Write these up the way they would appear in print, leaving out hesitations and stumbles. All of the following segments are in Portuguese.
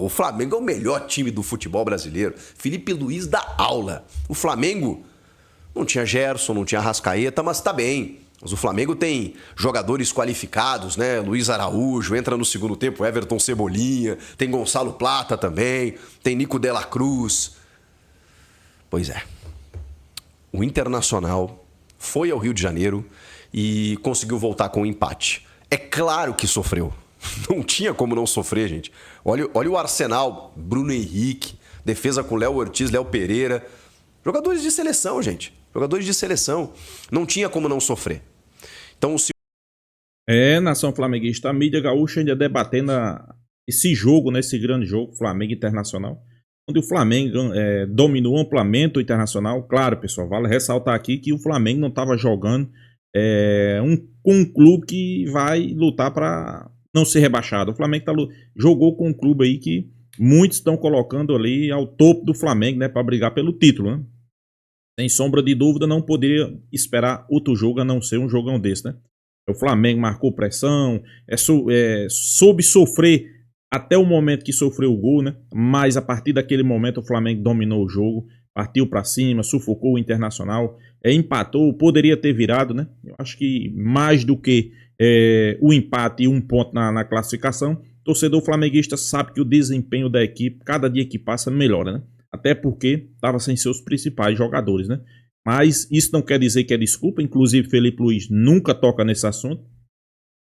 o Flamengo é o melhor time do futebol brasileiro. Felipe Luiz dá aula. O Flamengo não tinha Gerson, não tinha Arrascaeta, mas tá bem. Mas o Flamengo tem jogadores qualificados, né? Luiz Araújo, entra no segundo tempo, Everton Cebolinha, tem Gonçalo Plata também, tem Nico de la Cruz. Pois é. O Internacional foi ao Rio de Janeiro e conseguiu voltar com um empate. É claro que sofreu. Não tinha como não sofrer, gente. Olha o Arsenal, Bruno Henrique, defesa com Léo Ortiz, Léo Pereira. Jogadores de seleção, gente. Jogadores de seleção. Não tinha como não sofrer. Então, se... Nação flamenguista, a mídia gaúcha ainda debatendo esse jogo, né, esse grande jogo, Flamengo Internacional, onde o Flamengo dominou amplamente o Internacional. Claro, pessoal, vale ressaltar aqui que o Flamengo não estava jogando com um clube que vai lutar para não ser rebaixado. O Flamengo jogou com um clube aí que muitos estão colocando ali ao topo do Flamengo, né, para brigar pelo título, né? Sem sombra de dúvida, não poderia esperar outro jogo a não ser um jogão desse, né? O Flamengo marcou pressão, soube sofrer até o momento que sofreu o gol, né? Mas a partir daquele momento o Flamengo dominou o jogo, partiu para cima, sufocou o Internacional, empatou, poderia ter virado, né? Eu acho que mais do que o empate e um ponto na classificação, o torcedor flamenguista sabe que o desempenho da equipe, cada dia que passa, melhora, né? Até porque estava sem seus principais jogadores, né? Mas isso não quer dizer que é desculpa. Inclusive, Felipe Luiz nunca toca nesse assunto.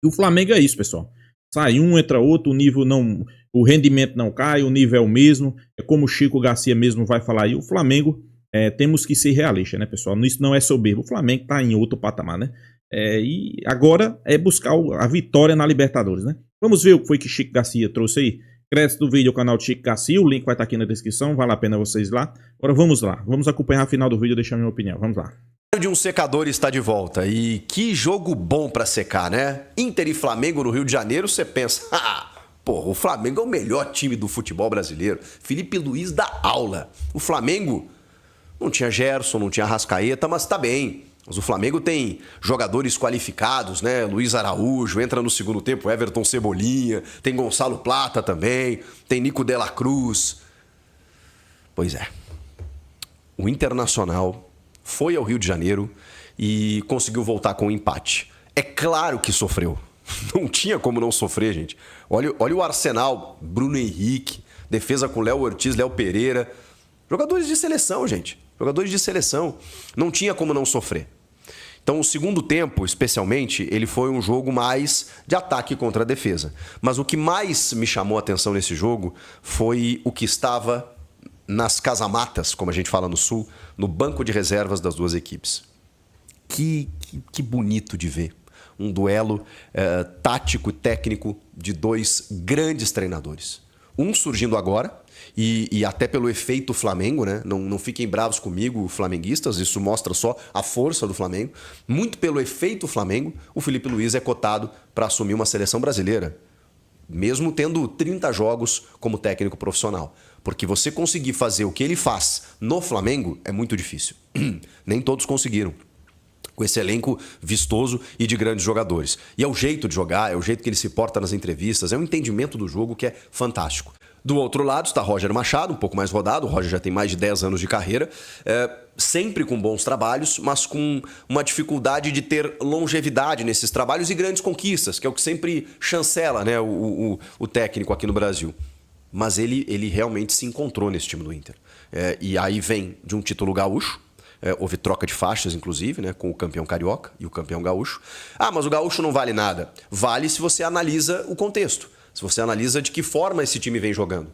E o Flamengo é isso, pessoal. Sai um, entra outro, o rendimento não cai, o nível é o mesmo. É como o Chico Garcia mesmo vai falar aí. O Flamengo, temos que ser realistas, né, pessoal? Isso não é soberbo. O Flamengo está em outro patamar, né? E agora é buscar a vitória na Libertadores, né? Vamos ver o que foi que Chico Garcia trouxe aí. Crédito do vídeo, o canal Chico Garcia, o link vai estar aqui na descrição, vale a pena vocês ir lá. Agora vamos lá, vamos acompanhar a final do vídeo e deixar a minha opinião, vamos lá. O de um secador está de volta e que jogo bom para secar, né? Inter e Flamengo no Rio de Janeiro, você pensa, o Flamengo é o melhor time do futebol brasileiro. Felipe Luiz dá aula. O Flamengo não tinha Gerson, não tinha Arrascaeta, mas tá bem. Mas o Flamengo tem jogadores qualificados, né? Luiz Araújo, entra no segundo tempo, Everton Cebolinha, tem Gonçalo Plata também, tem Nico de la Cruz. Pois é. O Internacional foi ao Rio de Janeiro e conseguiu voltar com um empate. É claro que sofreu. Não tinha como não sofrer, gente. Olha o Arsenal, Bruno Henrique, defesa com Léo Ortiz, Léo Pereira. Jogadores de seleção, gente. Jogadores de seleção. Não tinha como não sofrer. Então, o segundo tempo, especialmente, ele foi um jogo mais de ataque contra a defesa. Mas o que mais me chamou a atenção nesse jogo foi o que estava nas casamatas, como a gente fala no Sul, no banco de reservas das duas equipes. Que bonito de ver. Um duelo tático e técnico de dois grandes treinadores. Um surgindo agora, e até pelo efeito Flamengo, né? Não fiquem bravos comigo, flamenguistas, isso mostra só a força do Flamengo. Muito pelo efeito Flamengo, o Felipe Luiz é cotado para assumir uma seleção brasileira, mesmo tendo 30 jogos como técnico profissional. Porque você conseguir fazer o que ele faz no Flamengo é muito difícil. Nem todos conseguiram. Com esse elenco vistoso e de grandes jogadores. E é o jeito de jogar, é o jeito que ele se porta nas entrevistas, é um entendimento do jogo que é fantástico. Do outro lado está Roger Machado, um pouco mais rodado. O Roger já tem mais de 10 anos de carreira, sempre com bons trabalhos, mas com uma dificuldade de ter longevidade nesses trabalhos e grandes conquistas, que é o que sempre chancela, né, o técnico aqui no Brasil. Mas ele realmente se encontrou nesse time do Inter. E aí vem de um título gaúcho. Houve troca de faixas, inclusive, né, com o campeão carioca e o campeão gaúcho. Mas o gaúcho não vale nada. Vale se você analisa o contexto. Se você analisa de que forma esse time vem jogando.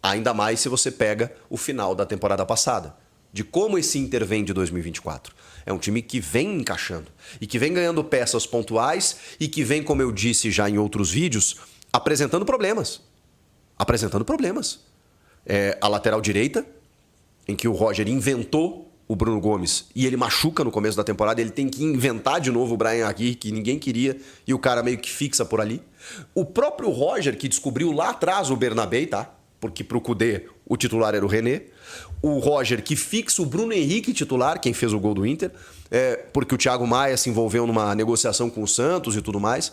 Ainda mais se você pega o final da temporada passada. De como esse Inter vem de 2024. É um time que vem encaixando. E que vem ganhando peças pontuais. E que vem, como eu disse já em outros vídeos, apresentando problemas. Apresentando problemas. A lateral direita, em que o Roger inventou o Bruno Gomes e ele machuca no começo da temporada, ele tem que inventar de novo o Bryan Aguirre, que ninguém queria, e o cara meio que fixa por ali. O próprio Roger, que descobriu lá atrás o Bernabé, tá? Porque pro Kudê o titular era o René. O Roger, que fixa o Bruno Henrique titular, quem fez o gol do Inter, porque o Thiago Maia se envolveu numa negociação com o Santos e tudo mais.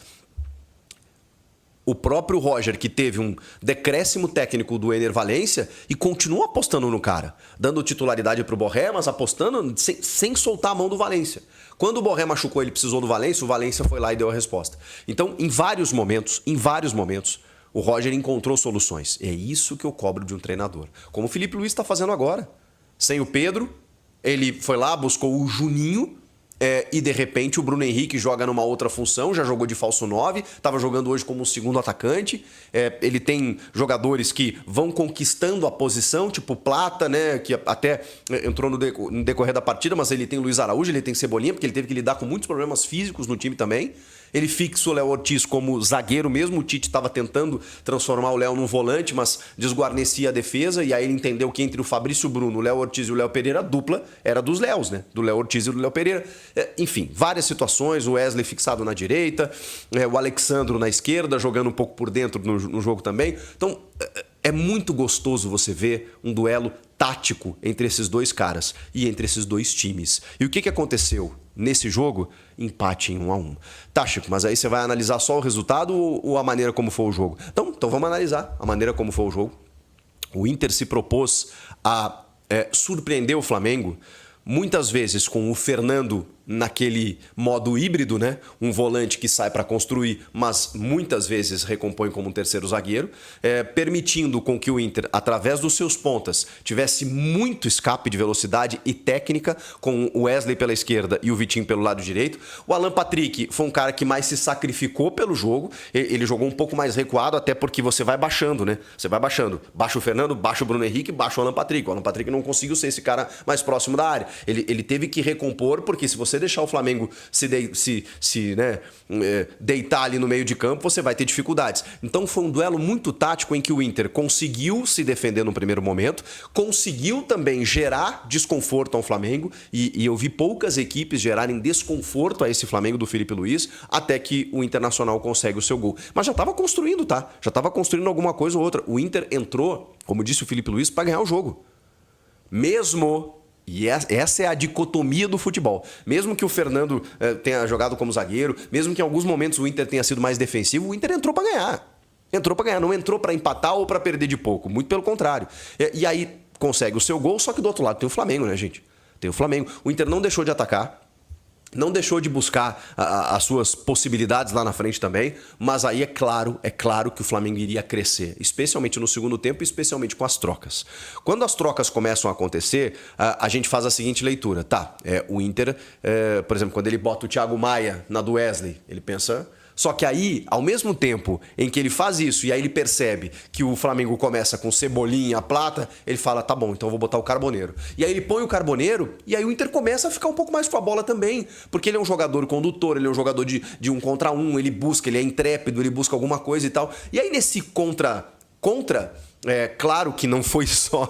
O próprio Roger, que teve um decréscimo técnico do Ener Valencia e continua apostando no cara, dando titularidade pro Borré, mas apostando sem soltar a mão do Valencia. Quando o Borré machucou, ele precisou do Valencia, o Valencia foi lá e deu a resposta. Então, em vários momentos, o Roger encontrou soluções. É isso que eu cobro de um treinador. Como o Felipe Luiz está fazendo agora. Sem o Pedro, ele foi lá, buscou o Juninho, e de repente o Bruno Henrique joga numa outra função, já jogou de falso 9, estava jogando hoje como um segundo atacante. Ele tem jogadores que vão conquistando a posição, tipo Plata, né, que até entrou no decorrer da partida, mas ele tem o Luiz Araújo, ele tem Cebolinha, porque ele teve que lidar com muitos problemas físicos no time também. Ele fixa o Léo Ortiz como zagueiro mesmo. O Tite estava tentando transformar o Léo num volante, mas desguarnecia a defesa. E aí ele entendeu que entre o Fabrício Bruno, o Léo Ortiz e o Léo Pereira, a dupla era dos Léos, né? Do Léo Ortiz e do Léo Pereira. Enfim, várias situações. O Wesley fixado na direita, o Alexandro na esquerda, jogando um pouco por dentro no jogo também. Então, é muito gostoso você ver um duelo tático entre esses dois caras e entre esses dois times. E o que aconteceu nesse jogo? Empate em 1-1. Tá, Chico, mas aí você vai analisar só o resultado ou a maneira como foi o jogo? Então vamos analisar a maneira como foi o jogo. O Inter se propôs a surpreender o Flamengo, muitas vezes com o Fernando naquele modo híbrido, né? Um volante que sai para construir, mas muitas vezes recompõe como um terceiro zagueiro, permitindo com que o Inter, através dos seus pontas, tivesse muito escape de velocidade e técnica, com o Wesley pela esquerda e o Vitinho pelo lado direito. O Alan Patrick foi um cara que mais se sacrificou pelo jogo, ele jogou um pouco mais recuado, até porque você vai baixando, né? Você vai baixando. Baixa o Fernando, baixa o Bruno Henrique, baixa o Alan Patrick. O Alan Patrick não conseguiu ser esse cara mais próximo da área. Ele teve que recompor, porque se você deixar o Flamengo deitar ali no meio de campo, você vai ter dificuldades. Então foi um duelo muito tático em que o Inter conseguiu se defender no primeiro momento, conseguiu também gerar desconforto ao Flamengo, e eu vi poucas equipes gerarem desconforto a esse Flamengo do Felipe Luiz, até que o Internacional consegue o seu gol. Mas já estava construindo, tá? Já estava construindo alguma coisa ou outra. O Inter entrou, como disse o Felipe Luiz, para ganhar o jogo. E essa é a dicotomia do futebol. Mesmo que o Fernando tenha jogado como zagueiro, mesmo que em alguns momentos o Inter tenha sido mais defensivo, o Inter entrou para ganhar. Entrou para ganhar, não entrou para empatar ou para perder de pouco. Muito pelo contrário. E aí consegue o seu gol, só que do outro lado tem o Flamengo, né, gente? Tem o Flamengo. O Inter não deixou de atacar, não deixou de buscar as suas possibilidades lá na frente também, mas aí é claro que o Flamengo iria crescer, especialmente no segundo tempo e especialmente com as trocas. Quando as trocas começam a acontecer, a gente faz a seguinte leitura. O Inter, por exemplo, quando ele bota o Thiago Maia na do Wesley, ele pensa... Só que aí, ao mesmo tempo em que ele faz isso e aí ele percebe que o Flamengo começa com Cebolinha, Plata, ele fala, tá bom, então eu vou botar o Carboneiro. E aí ele põe o Carboneiro e aí o Inter começa a ficar um pouco mais com a bola também, porque ele é um jogador condutor, ele é um jogador de 1 contra 1, ele é intrépido, ele busca alguma coisa e tal. E aí nesse contra, claro que não foi só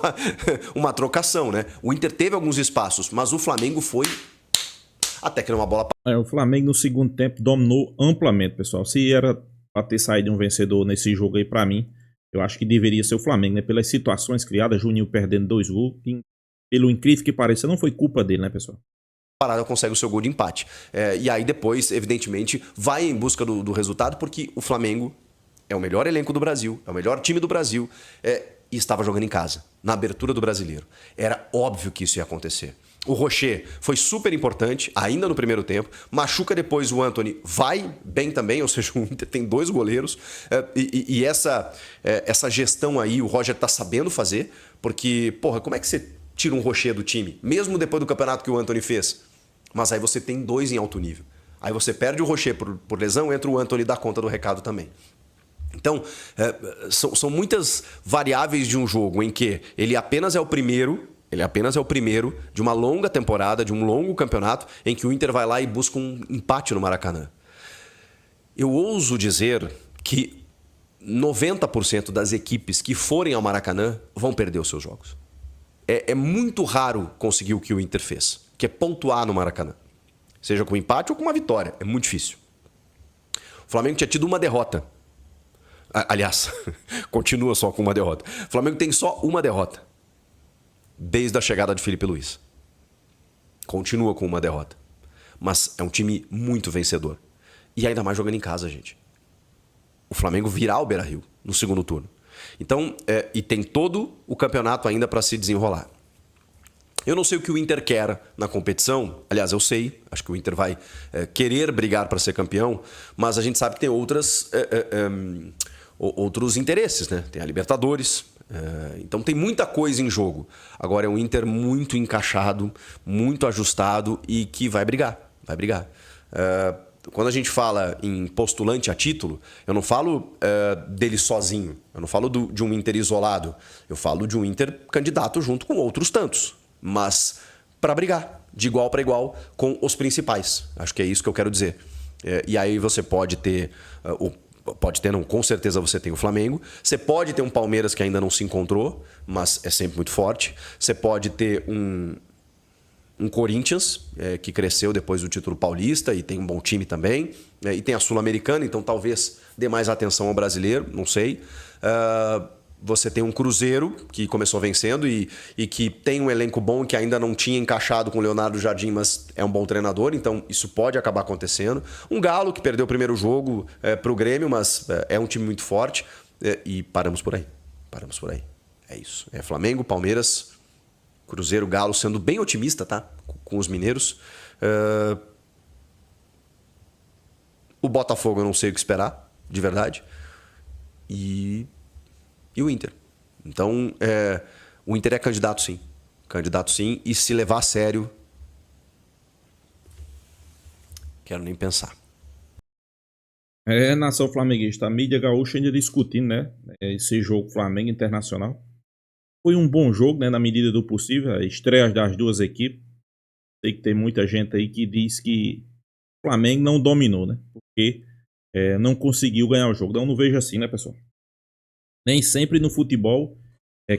uma trocação, né? O Inter teve alguns espaços, mas o Flamengo foi... até que numa bola... O Flamengo no segundo tempo dominou amplamente, pessoal. Se era para ter saído um vencedor nesse jogo aí, para mim, eu acho que deveria ser o Flamengo, né? Pelas situações criadas, Juninho perdendo 2 gols, que, pelo incrível que pareça, não foi culpa dele, né, pessoal? Parada consegue o seu gol de empate. E aí depois, evidentemente, vai em busca do resultado, porque o Flamengo é o melhor elenco do Brasil, é o melhor time do Brasil, e estava jogando em casa, na abertura do Brasileiro. Era óbvio que isso ia acontecer. O Rocher foi super importante, ainda no primeiro tempo. Machuca depois o Antony, vai bem também, ou seja, o Inter tem 2 goleiros. E essa gestão aí, o Roger tá sabendo fazer, porque, como é que você tira um Rocher do time? Mesmo depois do campeonato que o Antony fez. Mas aí você tem 2 em alto nível. Aí você perde o Rocher por lesão, entra o Antony e dá conta do recado também. Então, são muitas variáveis de um jogo em que ele apenas é o primeiro de uma longa temporada, de um longo campeonato, em que o Inter vai lá e busca um empate no Maracanã. Eu ouso dizer que 90% das equipes que forem ao Maracanã vão perder os seus jogos. É muito raro conseguir o que o Inter fez, que é pontuar no Maracanã. Seja com empate ou com uma vitória. É muito difícil. O Flamengo tinha tido uma derrota. Aliás, continua só com uma derrota. O Flamengo tem só uma derrota desde a chegada de Felipe Luiz. Continua com uma derrota. Mas é um time muito vencedor. E ainda mais jogando em casa, gente. o Flamengo virar o Beira-Rio no segundo turno. Então, e tem todo o campeonato ainda para se desenrolar. Eu não sei o que o Inter quer na competição. Aliás, eu sei. Acho que o Inter vai querer brigar para ser campeão. Mas a gente sabe que tem outros interesses, né? Tem a Libertadores. Então tem muita coisa em jogo. Agora é um Inter muito encaixado, muito ajustado e que vai brigar. Vai brigar. Quando a gente fala em postulante a título, eu não falo dele sozinho. Eu não falo de um Inter isolado. Eu falo de um Inter candidato junto com outros tantos. Mas para brigar de igual para igual com os principais. Acho que é isso que eu quero dizer. E aí você pode ter, não, com certeza você tem o Flamengo. Você pode ter um Palmeiras que ainda não se encontrou, mas é sempre muito forte. Você pode ter um Corinthians, que cresceu depois do título paulista e tem um bom time também. E tem a Sul-Americana, então talvez dê mais atenção ao brasileiro, não sei. Você tem um Cruzeiro que começou vencendo e que tem um elenco bom que ainda não tinha encaixado com o Leonardo Jardim, mas é um bom treinador, então isso pode acabar acontecendo. Um Galo que perdeu o primeiro jogo para o Grêmio, mas é um time muito forte. E paramos por aí. Paramos por aí. É isso. É Flamengo, Palmeiras, Cruzeiro, Galo, sendo bem otimista, tá? Com os mineiros. O Botafogo eu não sei o que esperar, de verdade. E o Inter. Então, o Inter é candidato sim. Candidato sim. E se levar a sério, quero nem pensar. Nação flamenguista, a mídia gaúcha ainda discutindo, né? Esse jogo Flamengo Internacional. Foi um bom jogo, né? Na medida do possível. A estreia das duas equipes. Sei que tem muita gente aí que diz que o Flamengo não dominou, né? Porque não conseguiu ganhar o jogo. Então, não vejo assim, né, pessoal? Nem sempre no futebol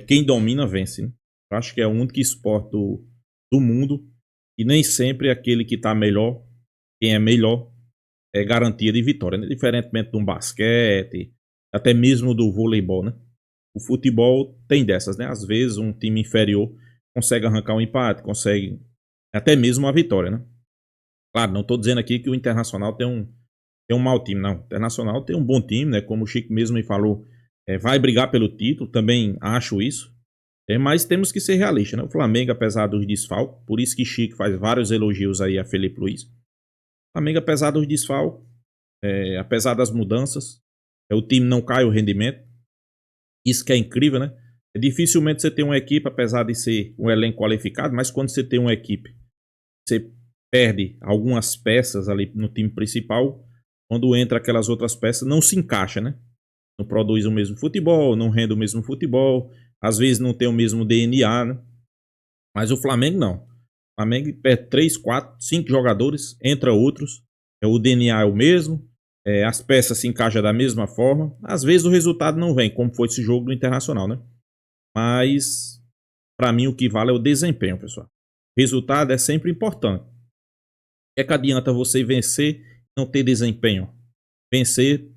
quem domina vence, né? Eu acho que é o único esporte do mundo e nem sempre aquele que está melhor, quem é melhor, é garantia de vitória, né? Diferentemente de um basquete, até mesmo do voleibol, né? O futebol tem dessas, né? Às vezes um time inferior consegue arrancar um empate, consegue até mesmo uma vitória, né? Claro, não estou dizendo aqui que o Internacional tem um mau time, não. O Internacional tem um bom time, né? Como o Chico mesmo me falou, vai brigar pelo título, também acho isso. Mas temos que ser realistas, né? O Flamengo, apesar dos desfalques, por isso que Chico faz vários elogios aí a Felipe Luiz. O Flamengo, apesar dos desfalques, apesar das mudanças, o time não cai o rendimento. Isso que é incrível, né? Dificilmente você tem uma equipe, apesar de ser um elenco qualificado, mas quando você tem uma equipe, você perde algumas peças ali no time principal, quando entra aquelas outras peças, não se encaixa, né? Não produz o mesmo futebol, não rende o mesmo futebol, às vezes não tem o mesmo DNA, né? Mas o Flamengo não. O Flamengo perde 3, 4, 5 jogadores, entra outros, o DNA é o mesmo, as peças se encaixam da mesma forma. Às vezes o resultado não vem, como foi esse jogo do Internacional, né? Mas, para mim, o que vale é o desempenho, pessoal. Resultado é sempre importante. O que adianta você vencer e não ter desempenho? Vencer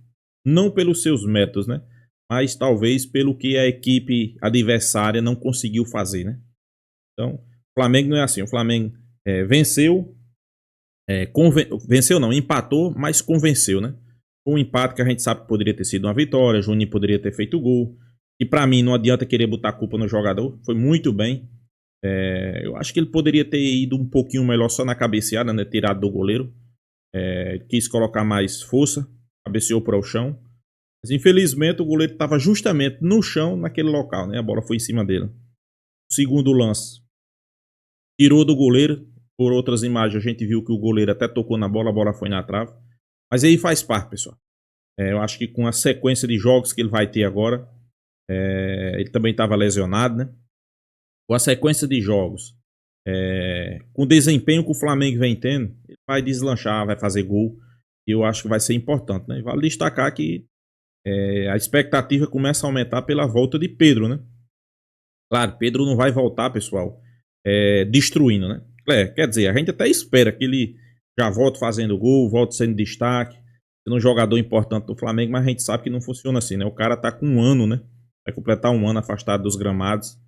não pelos seus métodos, né? Mas talvez pelo que a equipe adversária não conseguiu fazer, né? Então, o Flamengo não é assim. O Flamengo venceu, venceu não, empatou, mas convenceu, né? Um empate que a gente sabe que poderia ter sido uma vitória, Juninho poderia ter feito gol. E para mim não adianta querer botar a culpa no jogador, foi muito bem. Eu acho que ele poderia ter ido um pouquinho melhor só na cabeceada, né? Tirado do goleiro. Quis colocar mais força, cabeceou para o chão. Mas infelizmente o goleiro estava justamente no chão naquele local, né? A bola foi em cima dele. O segundo lance tirou do goleiro. Por outras imagens a gente viu que o goleiro até tocou na bola, a bola foi na trave. Mas aí faz parte, pessoal. Eu acho que com a sequência de jogos que ele vai ter agora, ele também estava lesionado, né? Com a sequência de jogos, com o desempenho que o Flamengo vem tendo, ele vai deslanchar, vai fazer gol. E eu acho que vai ser importante, né? Vale destacar que a expectativa começa a aumentar pela volta de Pedro, né? Claro, Pedro não vai voltar, pessoal, destruindo, né? Quer dizer, a gente até espera que ele já volte fazendo gol, volte sendo destaque, sendo um jogador importante do Flamengo, mas a gente sabe que não funciona assim, né? O cara tá com um ano, né? Vai completar um ano afastado dos gramados.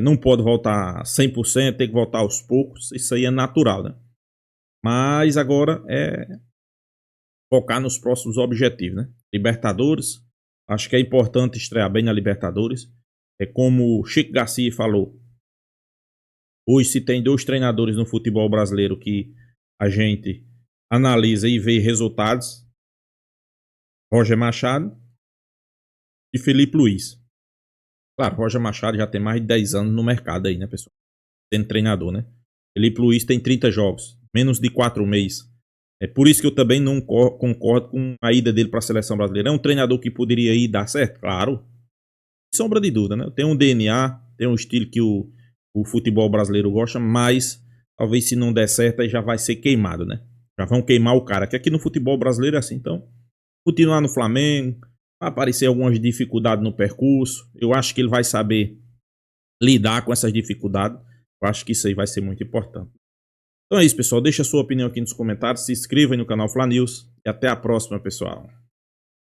Não pode voltar 100%, tem que voltar aos poucos. Isso aí é natural, né? Mas agora é focar nos próximos objetivos, né? Libertadores. Acho que é importante estrear bem na Libertadores. É como o Chico Garcia falou. Hoje se tem 2 treinadores no futebol brasileiro que a gente analisa e vê resultados. Roger Machado e Felipe Luiz. Claro, Roger Machado já tem mais de 10 anos no mercado aí, né, pessoal? Sendo treinador, né? Felipe Luiz tem 30 jogos, menos de 4 meses. É por isso que eu também não concordo com a ida dele para a seleção brasileira. É um treinador que poderia ir dar certo? Claro. Sem sombra de dúvida, né? Tem um DNA, tem um estilo que o futebol brasileiro gosta, mas talvez se não der certo aí já vai ser queimado, né? Já vão queimar o cara, que aqui no futebol brasileiro é assim. Então, continuar no Flamengo, vai aparecer algumas dificuldades no percurso. Eu acho que ele vai saber lidar com essas dificuldades. Eu acho que isso aí vai ser muito importante. Então é isso, pessoal. Deixa a sua opinião aqui nos comentários. Se inscreva aí no canal Fla News. E até a próxima, pessoal.